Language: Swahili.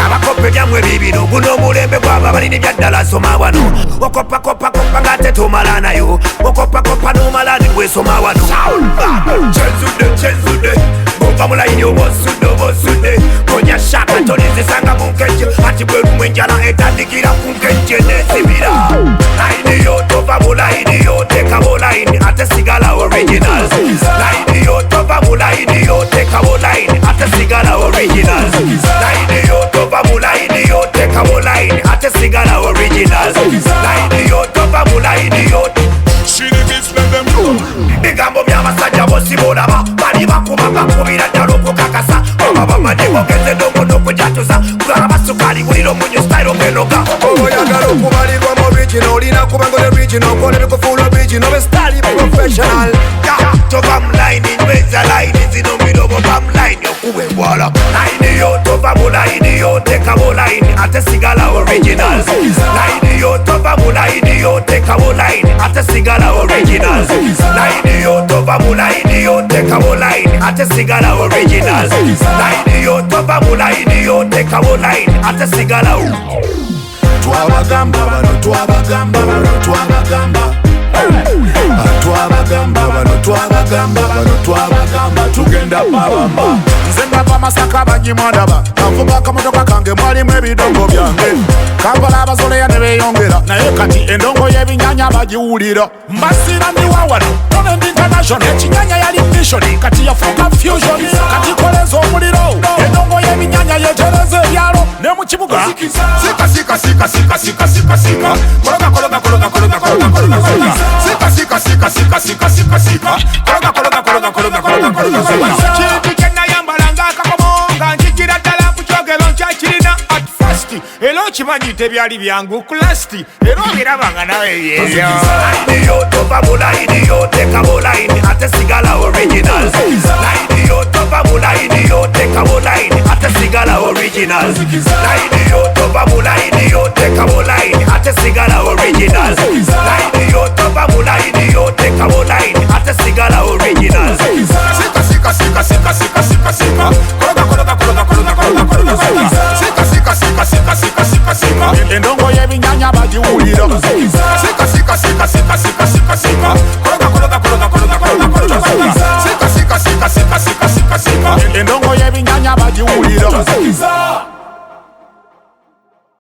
abakope byamwe bibino guno omulembe gw'ababalini byaddala soma wano okopakopakopa nga tetomala nayo okopakopa n'omala nibwesoma wano kyenzudde bova mulayini obosudde konya shaka tonizisanga mu nkenje ati bwerumu enjala etandikira ku nkenje nesibira layini yo tova mu layini yo teka mu layini ate sigala originals layini yo tova mu layini yo teka mu layini ate sigala originals layini yo tova mu layini yo teka mu layini ate sigala originals layini yo tova mu layini yo bigambo by'abasajja bosibolaba bali bakuba bakubira ddala okukakasa oba bamanyi bogeze n'omuntu okujatuza kulaba basukali bulira omunyu style ogenoga oyagala okubalirwa mu original olina kuba nga original kolere kufuula original be style professional tova mu layini nyweza layini zino mirobo ba mu layini okuba embwala layini yo tova mu layini yo teka mu layini ate sigala originals layini yo tova mu layini yo teka mu layini ate sigala originals layini yo tova mu layini yo teka mu layini ate sigala originals layini yo tova mu layini yo teka mu layini ate sigala twabagamba bano twabagamba bano twabagamba twabagamba bano twabagamba bano twabagamba tugenda babamba nze ndava Masaka banyimwandaba kavuga akamotoka kange mwalimu ebidongo byange Kampala abazoleya ne beeyongera naye kati endongo y'ebinyanya bagiwulira mbasira ndi wawano Tonend International ekinyanya yali mission kati yafuuka fusion kati koleza omuliro endongo y'ebinyanya yetereza ebyalo ne mu kibuga sika kologa kintu kyenayambalanga akakomo nga njijira ddala ku kyogero nkyakirina at first era okimanyi tebyali byangu kulasti era obirabanga nawe byebyo layini yo tova mu layini yo teka mu layini ate sigala originals layini yo tova mu layini yo teka mu layini ate sigala originals layini yo tova mu layini yo teka mu layini ate sigala originals layini yo tova mu layini yo teka mu layini ate sigala originals sika endongo y'ebinyanya bagiwulira endongo y'ebinyanya bagiwulira